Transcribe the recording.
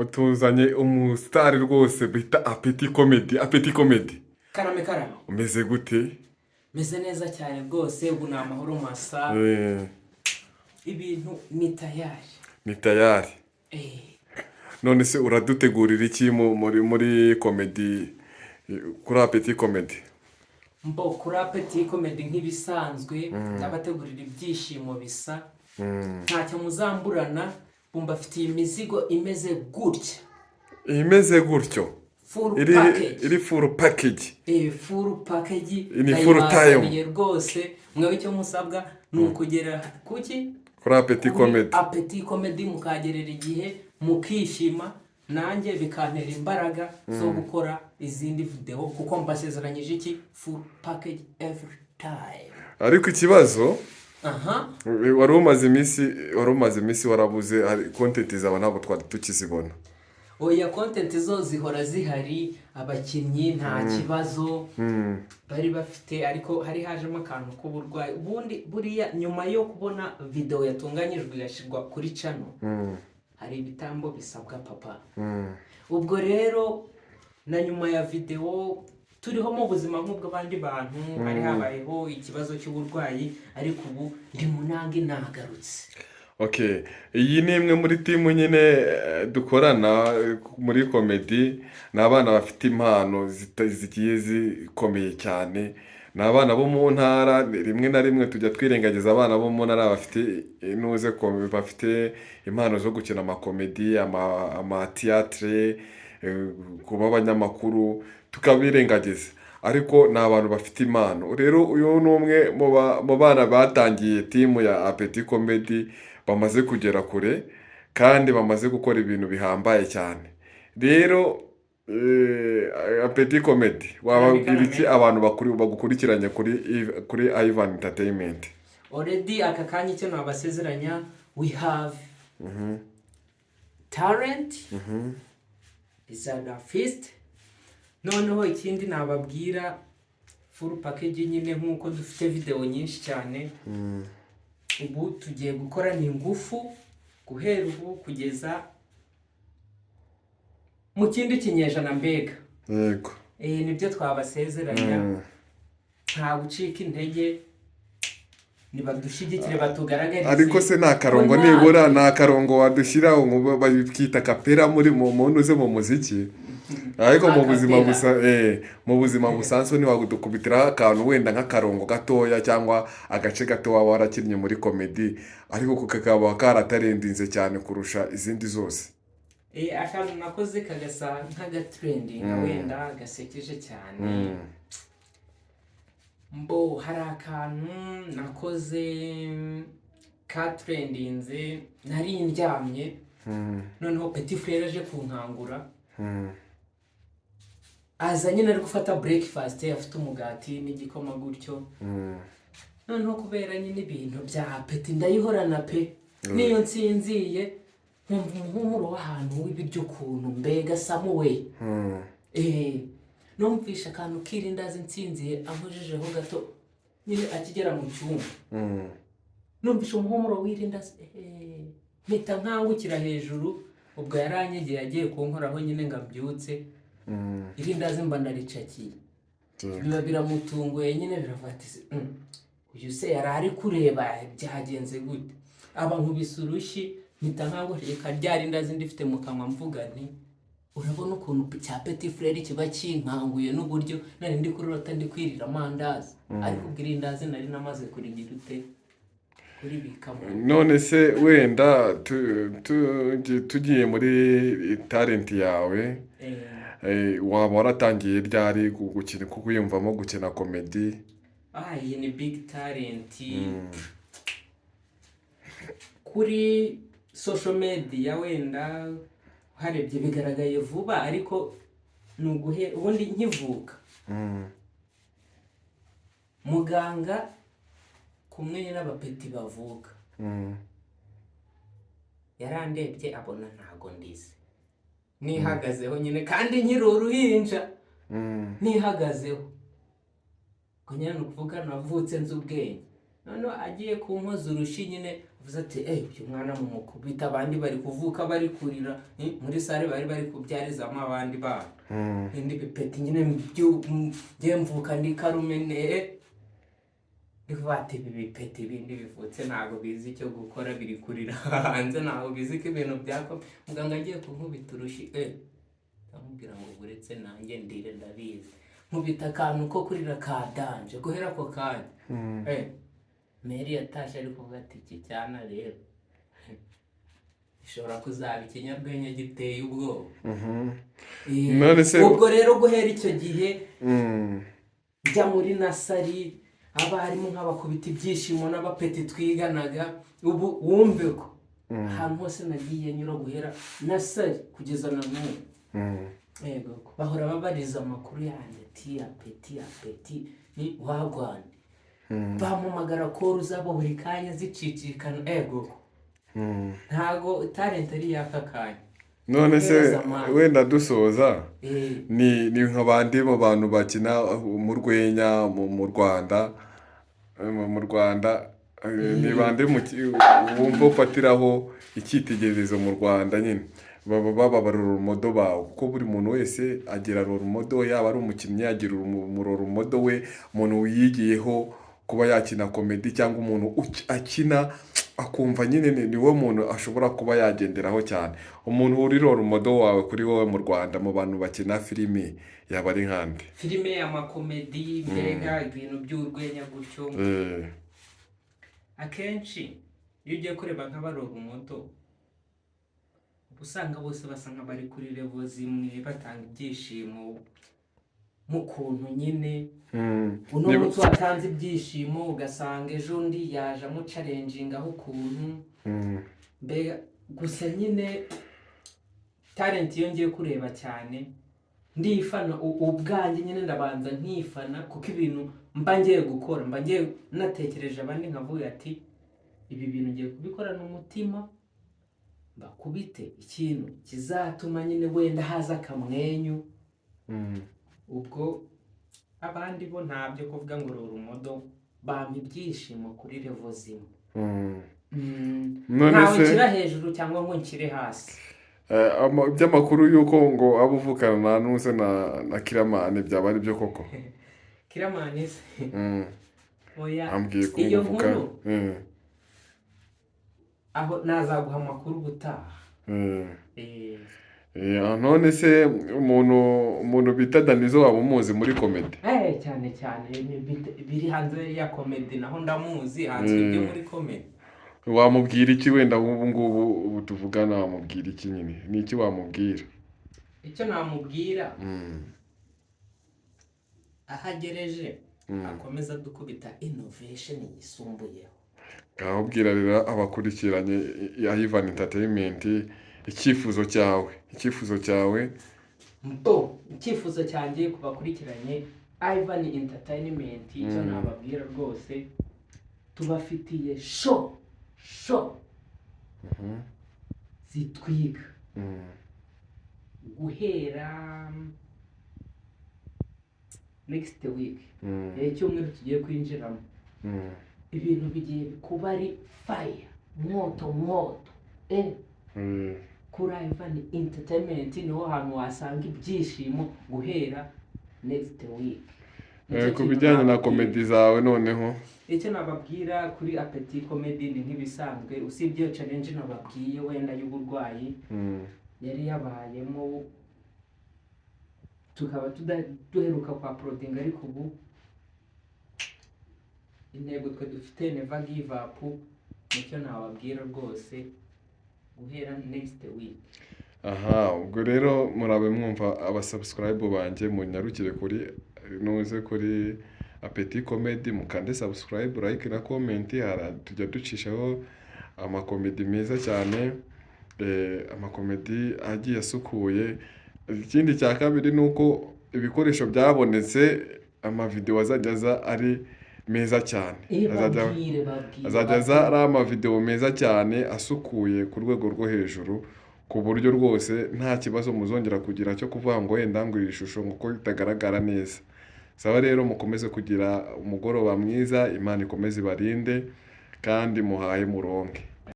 tuzanye umusitari rwose bita apeti komedi. Karame karame. Umeze gute? Meze neza cyane rwose, ubu ni amahoro masa. Ibintu ni tayari. Ni tayari. None se uradutegurira iki muri komedi kuri apeti komedi? Kuri apeti komedi nk'ibisanzwe ndabategurira ibyishimo bisa. Ntacyo muzamburana, mbafitiye imizigo imeze gutya. Imeze gutyo? Full package. Iri full package. Full package. Ni full time. Rwose mwe icyo musabwa ni ukugera kuki? Kuri apeti komedi. Apeti komedi mukagerera igihe mukishima, nanjye bikantera imbaraga zo gukora izindi video kuko mbasezeranyije iki full package every time. Ariko ikibazo wari umaze iminsi warabuze content zaba ntabwo twari tukizibona. Oya, content zo zihora zihari, abakinnyi nta kibazo bari bafite, ariko hari hajemo akantu k'uburwayi. Ubundi buriya nyuma yo kubona video yatunganyijwe igashirwa kuri channel hari ibitambo bisabwa papa. Ubwo rero na nyuma ya video turiho mu buzima nk'ubw'abandi bantu, hari habayeho ikibazo cy'uburwayi, ariko ubu ndi munange nagarutse. Okay, iyi ni imwe muri timu nyine dukorana muri komedi. Ni abana bafite impano zigiye zikomeye cyane. Ni abana bo mu ntara, rimwe na rimwe tujya twirengagiza abana bo mu ntara bafite impano zo gukina amakomedi, amatiyatire, kuba abanyamakuru, tukabirengagiza. Ariko ni abantu bafite impano. Rero uyu ni umwe mu bana batangiye timu ya apeti komedi, bamaze kugera kure kandi bamaze gukora ibintu bihambaye cyane. Rero apeti komedi wababwira iki abantu bagukurikiranye kuri Ivan Entertainment? Already aka kanya icyo nabasezeranya, we have talent is at our feast. Noneho ikindi nababwira full package nyine, nkuko dufite video nyinshi cyane. Ubu tugiye gukora ni ingufu guhera ubu kugeza mu kindi kinyejana mbega. Yego. Nibyo twabasezeranya. Nta gucika intege, nibadushyigikire batugaragarize. Ariko se nta karongo nibura, nta karongo wadushyiraho ngo babita kapera muri muntu uze mu muziki. Ariko mu buzima busanzwe ntiwagudukubitira akantu wenda nk'akarongo gatoya cyangwa agace gato waba warakinnye muri komedi, ariko kakaba karatarendinze cyane kurusha izindi zose. Akantu nakoze kagasa nk'agatrending wenda gasekeje cyane. Hari akantu nakoze ka trendinze, nari ndyamye noneho Petit Frere aje kunkangura. Aza nyine ari gufata breakfast, afite umugati n'igikoma gutyo. Noneho kubera nyine ibintu bya Petit ndayihorana pe, niyo nsinziye nkumva umuhumuro w'ahantu w'ibiryo ukuntu mbega Samuel. Numvisha akantu kirindazi nsinziye ampojejeho gato nyine akigera mu cyumba. Numvisha umuhumuro w'irindazi, mpita nkangukira hejuru. Ubwo yaranyegeye agiye kunkoraho nyine ngabyutse. Irindazi mba ndaricakiye. Biba biramutunguye nyine, biravatise. Uyu se yarari kureba byagenze gute? Aba nkubise urushyi, mpita nkangukira rya rindazi ndifite mu kanwa mvuga nti urabona ukuntu cya Petit Frere kiba kinkanguye n'uburyo nari ndi kurota ndi kwirira amandazi. Ariko ubwirindazi nari namaze kurigira ute kuri bikamo. None se wenda tugiye muri talent yawe, waba waratangiye ryari gukina, kuko yumvamo gukina komedi? Iyi ni big talent. Kuri social media wenda harebye bigaragaye vuba, ariko nuguhe ubundi nkivuka. Muganga kumwe n'abapeti bavuka. Yarandebye abona ntago ndize. Nihagazeho nyine kandi nkiri uruhinja. Nihagazeho. Kunyana nukuvuga navutse nzi ubwenge. Noneho agiye kunkoza urushi nyine uvuze ati uyu mwana mumukubita, abandi bari kuvuka bari kurira, muri sare bari kubyarizamo abandi bana. Indi bipeti nyine ngiye mvuka ndi Karumene, bivuga ati ibi bipeti bindi bivutse ntabwo bizi icyo gukora, biri kurira hanze, ntabwo bizi ko ibintu byakoma. Muganga agiye kunkubita urushyi, ndamubwira ngo buretse nanjye ndire ndabizi. Nkubita akantu ko kurira ka danje guhera ako kanya. Mary yatashye ari kuvuga ati iki cyana rero gishobora kuzaba ikinyabwenge giteye ubwoba. Ubwo rero guhera icyo gihe njya muri nasari, abarimu nk'abakubita ibyishimo n'abapeti twiganaga. Ubu wumve ko ahantu hose nagiye nyura guhera nasari kugeza na n'ubu bahora babariza amakuru yanjye ati apeti ni wagwane, bampamagara ko zabo buri kanya zicicikana. Ntago talent ari yaka kanya. None se wenda dusoza, ni nk'abandi mu bantu bakina mu rwenya mu Rwanda, ni bande wumva ufatiraho icyitegererezo mu Rwanda nyine baba barumodo bawe, kuko buri muntu wese agira rumodo, yaba ari umukinnyi yagira umurumodo we, umuntu wiyigiyeho kuba yakina komedi, cyangwa umuntu akina akumva nyine niwe muntu ashobora kuba yagenderaho cyane. Umuntu uri rumodo wawe kuri wowe mu Rwanda mu bantu bakina filimi yaba ari nkande? Filime y'amakomedi, mbega ibintu by'urwenya gutyo. Akenshi iyo ugiye kureba nk'abarumodo usanga bose basa nk'abari kuri level zimwe, batanga ibyishimo mu kuntu nyine. Uno munsi watanze ibyishimo, ugasanga ejo undi yaje amucalenjingaho ukuntu. Mbega gusa nyine talent iyo ngiye kureba cyane ndifana ubwanjye nyine, ndabanza nkifana kuko ibintu mba ngiye gukora, mba ngiye natekereje abandi nkavuga ati ibi bintu ngiye kubikorana umutima, bakubite ikintu kizatuma nyine wenda haza akamwenyu. Ubwo abandi bo ntabyo kuvuga ngo rumodo, bampa ibyishimo kuri level zimwe. Ntawe nshyira hejuru cyangwa ngo nshyire hasi. By'amakuru y'uko ngo aba uvukana n'use na Kiramani, byaba ari byo koko? Kiramani se oya, ambwiye ko iyo muvuka nkuru aho nazaguha amakuru gutaha. None se umuntu bita Danizo waba umuzi muri komedi? Cyane biri hanze ya komedi naho ndamuzi, hanze ibyo muri komedi. Wamubwira iki wenda ubu ngubu tuvugana, wamubwira iki nyine? Ni iki wamubwira? Icyo namubwira, ahagereje akomeza dukubita innovation yisumbuyeho. Nkabwira rero abakurikiranye Ivan Entertainment, icyifuzo cyawe. Icyifuzo cyanjye ku bakurikiranye Ivan Entertainment, icyo nababwira rwose, tubafitiye show zitwiga guhera next week, icyumweru tugiye kwinjiramo. Ibintu bigiye kuba ari fire, moto kuri Ivan Entertainment, niho hantu wasanga ibyishimo guhera next week. Ku bijyanye na komedi zawe noneho, icyo nababwira kuri Apeti Comedy ni nk'ibisanzwe, usibye challenge nababwiye wenda y'uburwayi yari yabayemo, tukaba duheruka kwa proding, ariko ubu intego twe dufite never give up. Nicyo nababwira rwose guhera next week. ubwo rero murabe mwumva abasubscribe banjye, munyarukire kuri Apeti Comedy, mukande subscribe, like na comment. Tujya ducishaho amakomedi meza cyane, amakomedi agiye asukuye. Ikindi cya kabiri nuko ibikoresho byabonetse, amavideo azajya aza ari meza cyane, azajya aza ari amavideo meza cyane asukuye ku rwego rwo hejuru, ku buryo rwose nta kibazo muzongera kugira cyo kuvuga ngo wenda ngo iri shusho ngo itagaragara neza. Saba rero mukomeze kugira umugoroba mwiza, Imana ikomeze ibarinde kandi muhaye muronke.